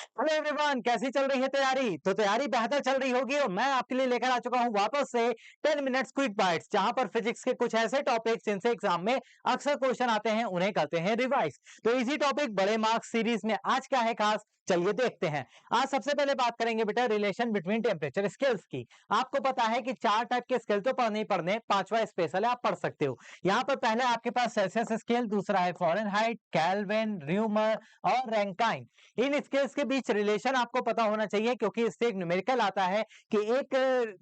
Hello everyone, कैसी चल रही है तैयारी? तो तैयारी बेहतर चल रही होगी और मैं आपके लिए लेकर आ चुका हूं वापस से 10 मिनट्स क्विक बाइट्स, जहां पर फिजिक्स के कुछ ऐसे टॉपिक्स जिनसे एग्जाम में अक्सर क्वेश्चन आते हैं उन्हें करते हैं रिवाइज। तो इसी टॉपिक बड़े मार्क्स सीरीज में आज क्या है खास, चलिए देखते हैं। आज सबसे पहले बात करेंगे बेटा रिलेशन बिटवीन टेम्परेचर स्केल्स की। आपको पता है कि 4 टाइप के स्केल तो पढ़ने ही पढ़ने, पांचवा स्पेशल है, आप पढ़ सकते हो। यहाँ पर पहले आपके पास सेल्सियस स्केल, दूसरा है फॉरेनहाइट, केल्विन, र्यूमर और रैंकाइन। इन स्केल्स के बीच रिलेशन आपको पता होना चाहिए, क्योंकि इससे एक न्यूमेरिकल आता है कि एक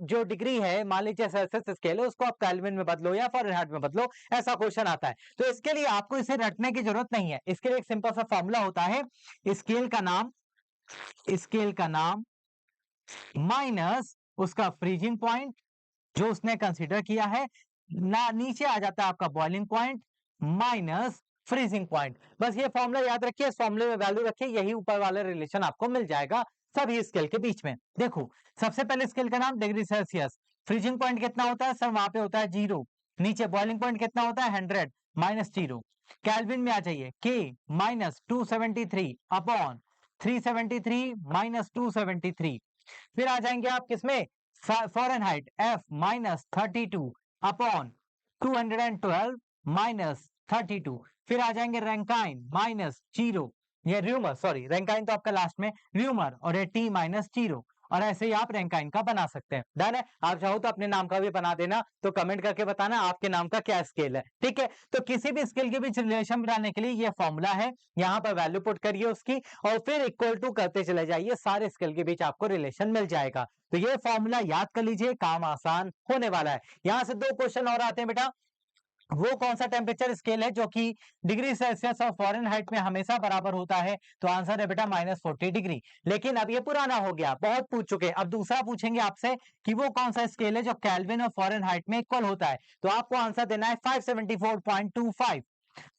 जो डिग्री है, मान लीजिए सेल्सियस स्केल है, उसको आप केल्विन में बदलो या फ़ारेनहाइट में बदलो, ऐसा क्वेश्चन आता है। तो इसके लिए आपको इसे रटने की जरूरत नहीं है। इसके लिए एक सिंपल सा फॉर्मूला होता है, स्केल का नाम माइनस उसका फ्रीजिंग पॉइंट जो उसने कंसीडर किया है, ना नीचे आ जाता है आपका boiling point minus freezing point. बस ये फॉर्मूला याद रखिए, इस फॉर्मूले में वैल्यू रखिए, यही ऊपर वाला रिलेशन आपको मिल जाएगा सभी स्केल के बीच में। देखो, सबसे पहले स्केल का नाम डिग्री सेल्सियस, फ्रीजिंग पॉइंट कितना होता है सर? वहां पे होता है 0, नीचे बॉइलिंग पॉइंट कितना होता है 100 माइनस 0। कैल्विन में आ जाइए, के माइनस 273 अपॉन 373 माइनस 273। फिर आ जाएंगे आप किसमें? Fahrenheit, F minus 32 upon 212 minus 32। फिर आ जाएंगे रैंकाइन माइनस 0, ये र्यूमर, सॉरी रैंकाइन तो आपका लास्ट में, र्यूमर और ये टी माइनस 0। और ऐसे ही आप रैंकाइन का बना सकते हैं। डन है? आप चाहो तो अपने नाम का भी बना देना, तो कमेंट करके बताना आपके नाम का क्या स्केल है। ठीक है, तो किसी भी स्केल के बीच रिलेशन बनाने के लिए ये फॉर्मूला है, यहां पर वैल्यू पुट करिए उसकी और फिर इक्वल टू करते चले जाइए, सारे स्केल के बीच आपको रिलेशन मिल जाएगा। तो ये फॉर्मूला याद कर लीजिए, काम आसान होने वाला है। यहां से 2 क्वेश्चन और आते हैं बेटा। वो कौन सा टेम्परेचर स्केल है जो कि डिग्री सेल्सियस और फॉरेनहाइट में हमेशा बराबर होता है? तो आंसर है बेटा -40 डिग्री। लेकिन अब ये पुराना हो गया, बहुत पूछ चुके। अब दूसरा पूछेंगे आपसे कि वो कौन सा स्केल है जो केल्विन और फॉरेनहाइट में इक्वल होता है। तो आपको आंसर देना है 574.25।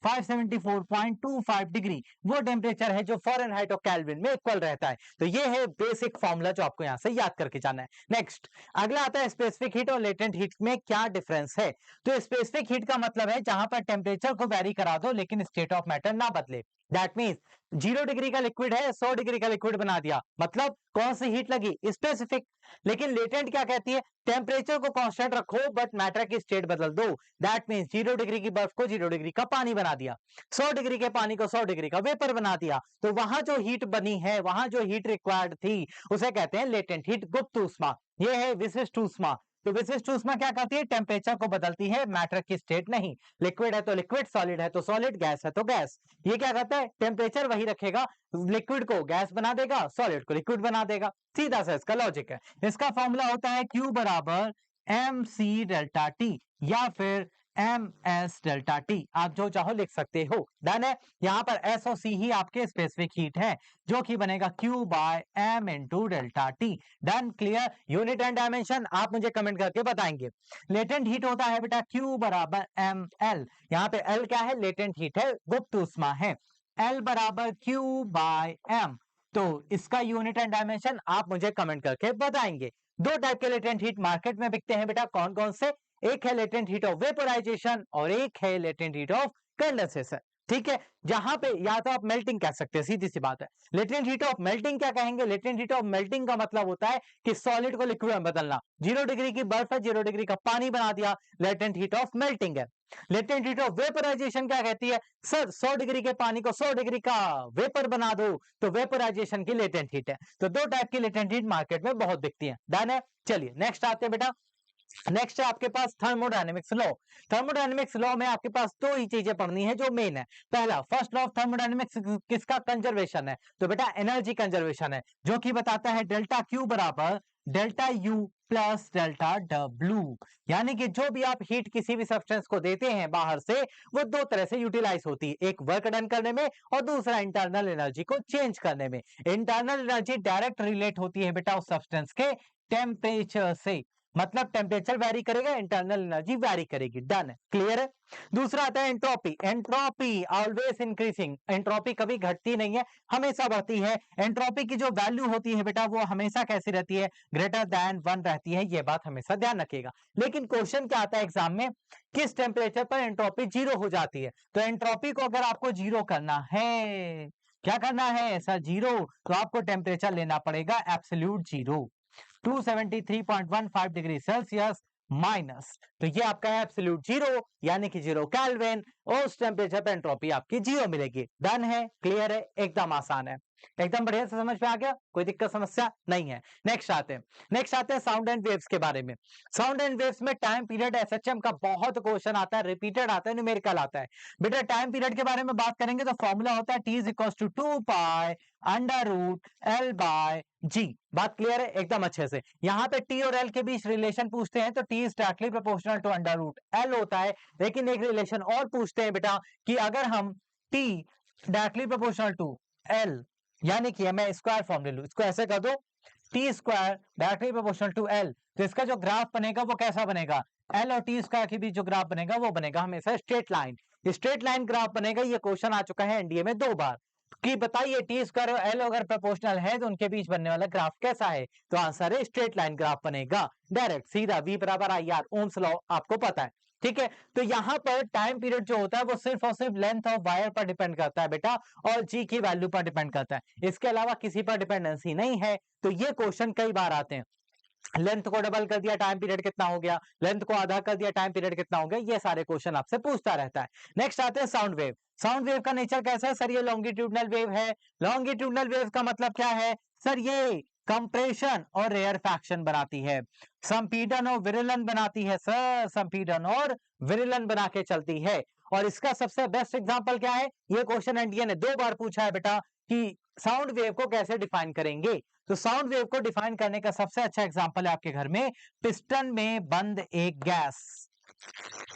574.25 डिग्री वो टेम्परेचर है जो फ़ारेनहाइट और केल्विन में इक्वल रहता है। तो ये है बेसिक फॉर्मूला जो आपको यहां से याद करके जाना है। नेक्स्ट, अगला आता है स्पेसिफिक हीट और लेटेंट हीट में क्या डिफरेंस है। तो स्पेसिफिक हीट का मतलब है जहां पर टेम्परेचर को वेरी करा दो लेकिन स्टेट ऑफ मैटर ना बदले। दैट मीन्स 0 डिग्री का लिक्विड है, 100 डिग्री का लिक्विड बना दिया, मतलब कौन सी हीट लगी? स्पेसिफिक। लेकिन लेटेंट क्या कहती है? टेम्परेचर को कांस्टेंट रखो बट मैटर की स्टेट बदल दो। दैट मीन्स 0 डिग्री की बर्फ को 0 डिग्री का पानी बना दिया, 100 डिग्री के पानी को 100 डिग्री का वेपर बना दिया। तो वहां जो हीट बनी है, वहां जो हीट रिक्वायर्ड थी, उसे कहते हैं लेटेंट हीट, गुप्त ऊष्मा। ये है विशिष्ट ऊष्मा। तो विशिष्ट ऊष्मा क्या करती है? टेम्परेचर को बदलती है, मैटर की स्टेट नहीं। लिक्विड है तो लिक्विड, सॉलिड है तो सॉलिड, गैस है तो गैस। ये क्या करता है? टेम्परेचर वही रखेगा, लिक्विड को गैस बना देगा, सॉलिड को लिक्विड बना देगा। सीधा सा इसका लॉजिक है। इसका फॉर्मूला होता है Q बराबर एम सी डेल्टा टी या फिर एम एस डेल्टा टी, आप जो चाहो लिख सकते हो। डन है? यहां पर एस और सी ही आपके स्पेसिफिक हीट है, जो कि बनेगा Q by M into delta T. Done? Clear? Unit and dimension आप मुझे कमेंट करके बताएंगे। लेटेंट हीट होता है बेटा Q बराबर एम एल। यहाँ पे L क्या है? लेटेंट हीट है, गुप्त ऊष्मा है। L बराबर Q बाय एम। तो इसका यूनिट एंड डायमेंशन आप मुझे कमेंट करके बताएंगे। 2 टाइप के लेटेंट हीट मार्केट में बिकते हैं बेटा, कौन कौन से? एक है लेटेंट हीट ऑफ वेपोराइजेशन और एक है लेटेंट हीट ऑफ कंडेंसेशन। ठीक है, जहां पे या तो आप मेल्टिंग कह सकते हैं, सीधी सी बात है। लेटेंट हीट ऑफ मेल्टिंग क्या कहेंगे? लेटेंट हीट ऑफ मेल्टिंग का मतलब होता है कि सॉलिड को लिक्विड में बदलना। 0 डिग्री की बर्फ है, 0 डिग्री का पानी बना दिया, लेटेंट हीट ऑफ मेल्टिंग है। लेटेंट हीट ऑफ वेपोराइजेशन क्या कहती है? सर 100 डिग्री के पानी को 100 डिग्री का वेपर बना दो, तो वेपोराइजेशन की लेटेंट हीट है। तो 2 टाइप की लेटेंट हीट मार्केट में बहुत दिखती है। डन है? चलिए नेक्स्ट आते हैं बेटा। नेक्स्ट है आपके पास थर्मोडायनेमिक्स लॉ। थर्मोडायनेमिक्स लॉ में आपके पास 2 ही चीजें पढ़नी है जो मेन है। पहला, फर्स्ट लॉ ऑफ थर्मोडायनेमिक्स किसका? कंजर्वेशन है। तो बेटा एनर्जी कंजर्वेशन है, जो कि बताता है डेल्टा क्यू बराबर delta U plus delta W. यानी कि जो भी आप हीट किसी भी सब्सटेंस को देते हैं बाहर से, वो 2 तरह से यूटिलाइज होती है, एक वर्क डन करने में और दूसरा इंटरनल एनर्जी को चेंज करने में। इंटरनल एनर्जी डायरेक्ट रिलेट होती है बेटा उस सब्सटेंस के टेम्परेचर से, मतलब टेम्परेचर वेरी करेगा, इंटरनल एनर्जी वेरी करेगी। डन है? क्लियर है? दूसरा आता है entropy. Entropy always increasing, entropy कभी घटती नहीं है, हमेशा बढ़ती है। एंट्रोपी की जो वैल्यू होती है बेटा, वो हमेशा कैसी रहती है? ग्रेटर देन 1 रहती है। ये बात हमेशा ध्यान रखिएगा। लेकिन क्वेश्चन क्या आता है एग्जाम में? किस टेम्परेचर पर एंट्रोपी 0 हो जाती है? तो एंट्रोपी को अगर आपको 0 करना है क्या करना है सर? 0। तो आपको टेम्परेचर लेना पड़ेगा एब्सोल्यूट 0, 273.15 डिग्री सेल्सियस माइनस, तो ये आपका है एब्सोल्यूट 0 यानी कि 0 केल्विन। उस टेम्परेचर पे एंट्रोपी आपकी 0 मिलेगी। डन है, क्लियर है, एकदम आसान है, एकदम बढ़िया से समझ में आ गया, कोई दिक्कत समस्या नहीं है। नेक्स्ट आते हैं साउंड एंड वेव्स के बारे में। साउंड एंड वेव्स में टाइम पीरियड एसएचएम का बहुत क्वेश्चन आता है, रिपीटेड आता है, न्यूमेरिकल आता है। बेटा टाइम पीरियड के बारे में बात करेंगे तो फॉर्मूला होता है T is equal to 2 pi under root L by G। बात क्लियर है एकदम अच्छे से। यहाँ पे T और L के बीच रिलेशन पूछते हैं तो T is directly proportional to under root L होता है, लेकिन एक रिलेशन और पूछते हैं बेटा कि अगर हम T directly proportional to L यानी कि मैं स्क्वायर फॉर्म ले लू, इसको ऐसे कर दो T square directly proportional to L, तो इसका जो ग्राफ बनेगा वो कैसा बनेगा? L और T स्क्वायर के बीच जो ग्राफ बनेगा वो बनेगा हमेशा straight line, straight line graph बनेगा। ये क्वेश्चन आ चुका है एनडीए में 2 बार कि बताइए T स्क्वायर और L अगर प्रोपोर्शनल है तो उनके बीच बनने वाला ग्राफ कैसा है? तो आंसर है स्ट्रेट लाइन ग्राफ बनेगा, डायरेक्ट सीधा V बराबर IR, ओम्स लॉ आपको पता है, ठीक है। तो यहाँ पर टाइम पीरियड जो होता है वो सिर्फ और सिर्फ लेंथ ऑफ वायर पर डिपेंड करता है बेटा, और G की वैल्यू पर डिपेंड करता है, इसके अलावा किसी पर डिपेंडेंसी नहीं है। तो ये क्वेश्चन कई बार आते हैं, लेंथ को डबल कर दिया टाइम पीरियड कितना हो गया, लेंथ को आधा कर दिया टाइम पीरियड कितना हो गया, ये सारे क्वेश्चन आपसे पूछता रहता है। नेक्स्ट आते हैं साउंड वेव। साउंड वेव का नेचर कैसा है सर? ये लॉन्गिट्यूडनल वेव है। लॉन्गिट्यूडनल वेव का मतलब क्या है सर? ये कंप्रेशन और रेयरफैक्शन बनाती है, संपीड़न और विरलन बनाती है सर, संपीड़न और विरलन बना के चलती है। और इसका सबसे बेस्ट एग्जांपल क्या है? ये क्वेश्चन एनडीए ने 2 बार पूछा है बेटा कि साउंड वेव को कैसे डिफाइन करेंगे। तो साउंड वेव को डिफाइन करने का सबसे अच्छा एग्जांपल है आपके घर में पिस्टन में बंद एक गैस,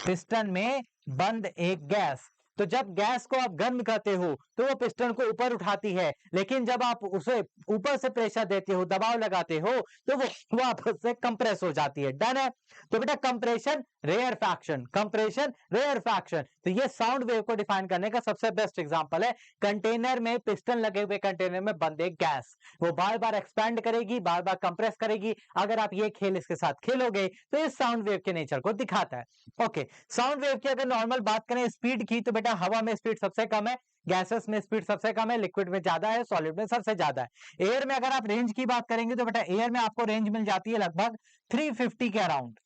पिस्टन में बंद एक गैस। तो जब गैस को आप गर्म करते हो तो वो पिस्टन को ऊपर उठाती है, लेकिन जब आप उसे ऊपर से प्रेशर देते हो, दबाव लगाते हो, तो वो वापस से कंप्रेस हो जाती है। डन है। तो बेटा कंप्रेशन रेयरफैक्शन, कंप्रेशन रेयरफैक्शन, तो ये साउंड वेव को डिफाइन करने का सबसे बेस्ट एग्जांपल है। कंटेनर में पिस्टन लगे हुए कंटेनर में बंद एक गैस, वो बार बार एक्सपैंड करेगी, बार बार कंप्रेस करेगी। अगर आप ये खेल इसके साथ खेलोगे तो इस साउंड वेव के नेचर को दिखाता है। ओके, साउंड वेव की अगर नॉर्मल बात करें स्पीड की, तो बेटा हवा में स्पीड सबसे कम है, गैसेस में स्पीड सबसे कम है, लिक्विड में ज्यादा है, सॉलिड में सबसे ज्यादा है। एयर में अगर आप रेंज की बात करेंगे तो बेटा एयर में आपको रेंज मिल जाती है लगभग 350 के अराउंड,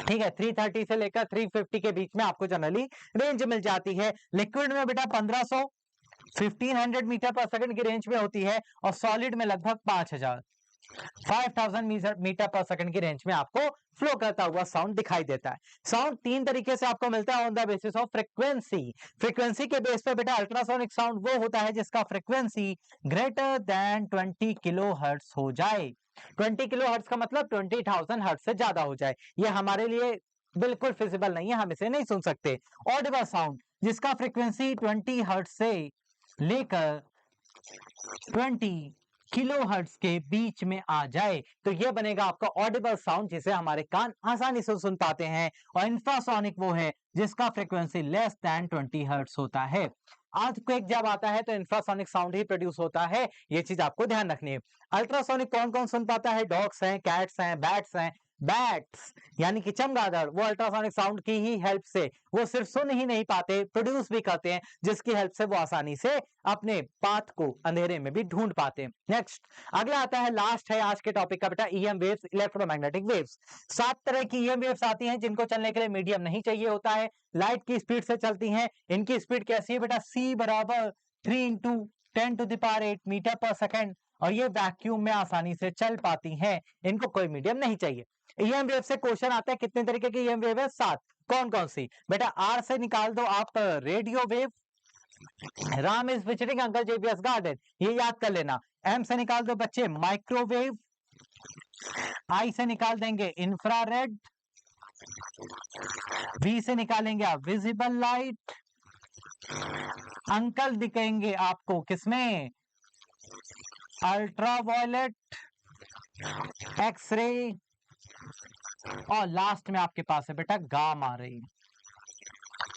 ठीक है, 330 से लेकर 350 के बीच में आपको जनरली रेंज मिल जाती है। लिक्विड में बेटा 1500 1500 मीटर पर सेकंड की रेंज में होती है, और सॉलिड में लगभग 5000 मीटर पर सेकंड की रेंज में आपको फ्लो करता हुआ साउंड दिखाई देता है। साउंड 3 तरीके से आपको मिलता है on the basis of frequency. Frequency के बेस पे बेटा अल्ट्रासोनिक साउंड वो होता है जिसका frequency greater than 20 kilo hertz हो जाए। 20 किलो हर्ट्ज का मतलब 20,000 हर्ट्ज से ज्यादा हो जाए। ये हमारे लिए बिल्कुल फिजिबल नहीं है, हम इसे नहीं सुन सकते। ऑडिबल साउंड जिसका फ्रीक्वेंसी 20 हर्ट्ज से लेकर 20 किलो हर्ट्ज के बीच में आ जाए तो यह बनेगा आपका ऑडिबल साउंड, जिसे हमारे कान आसानी से सुन पाते हैं। और इंफ्रासोनिक वो है जिसका फ्रीक्वेंसी लेस देन 20 हर्ट्ज होता है। अर्थक्वेक जब आता है तो इंफ्रासोनिक साउंड ही प्रोड्यूस होता है, ये चीज आपको ध्यान रखनी है। अल्ट्रासोनिक कौन कौन सुन पाता है? डॉग्स हैं, कैट्स हैं, बैट्स हैं। बैट्स यानी कि चमगादड़, वो अल्ट्रासोनिक साउंड की ही हेल्प से वो सिर्फ सुन ही नहीं पाते, प्रोड्यूस भी करते हैं, जिसकी हेल्प से वो आसानी से अपने पाथ को अंधेरे में भी ढूंढ पाते हैं। नेक्स्ट अगला आता है, लास्ट है आज के टॉपिक का बेटा, ईएम वेव्स, इलेक्ट्रोमैग्नेटिक वेव्स। 7 तरह की ईएम वेव्स आती हैं जिनको चलने के लिए मीडियम नहीं चाहिए होता है, लाइट की स्पीड से चलती हैं। इनकी स्पीड कैसी है बेटा? c बराबर 3 into 10 to the power 8 meter पर सेकेंड, और ये वैक्यूम में आसानी से चल पाती हैं, इनको कोई मीडियम नहीं चाहिए। ईएम वेव से क्वेश्चन आता है, कितने तरीके की ईएम वेव है? 7। कौन कौन सी बेटा? आर से निकाल दो आप radio wave, Ram is visiting uncle JBS garden, ये याद कर लेना। एम से निकाल दो बच्चे माइक्रोवेव, आई से निकाल देंगे इंफ्रारेड, वी से निकालेंगे आप विजिबल लाइट, अंकल दिखेंगे आपको किसमें? अल्ट्रावायलेट, एक्सरे, और लास्ट में आपके पास है बेटा गामा रे।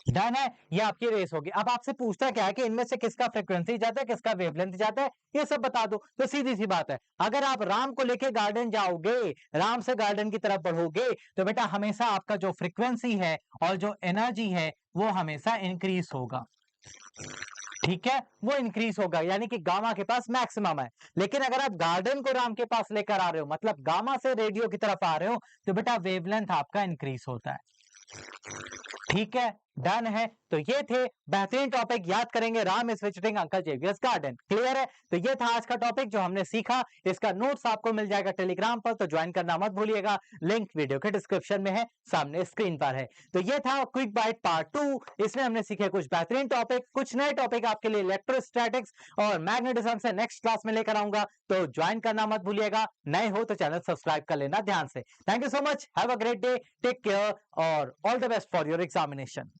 डन है, ये आपकी रेस होगी। अब आपसे पूछता क्या है कि इनमें से किसका फ्रीक्वेंसी ज्यादा है, किसका वेवलेंथ ज्यादा है, ये सब बता दो। तो सीधी सी बात है, अगर आप राम को लेके गार्डन जाओगे, राम से गार्डन की तरफ बढ़ोगे, तो बेटा हमेशा आपका जो फ्रीक्वेंसी है और जो एनर्जी है वो हमेशा इंक्रीज होगा। ठीक है, वो इंक्रीज होगा, यानी कि गामा के पास मैक्सिमम है। लेकिन अगर आप गार्डन को राम के पास लेकर आ रहे हो, मतलब गामा से रेडियो की तरफ आ रहे हो, तो बेटा वेवलेंथ आपका इंक्रीज होता है। ठीक है, डन है। तो ये थे बेहतरीन टॉपिक, याद करेंगे Ram is visiting uncle Xavier's garden. Clear है? तो ये था आज का टॉपिक जो हमने सीखा। इसका नोट्स आपको मिल जाएगा टेलीग्राम पर, तो ज्वाइन करना मत भूलिएगा। लिंक वीडियो के डिस्क्रिप्शन में है, सामने स्क्रीन पर है। तो ये था क्विक बाइट पार्ट 2। इसमें हमने सीखे कुछ बेहतरीन टॉपिक, कुछ नए टॉपिक आपके लिए इलेक्ट्रोस्टैटिक्स और मैग्नेटिज्म से नेक्स्ट क्लास में लेकर आऊंगा, तो ज्वाइन करना मत भूलिएगा। नए हो तो चैनल सब्सक्राइब कर लेना ध्यान से। Thank you so much, have a great day, take care और all the best for your examination.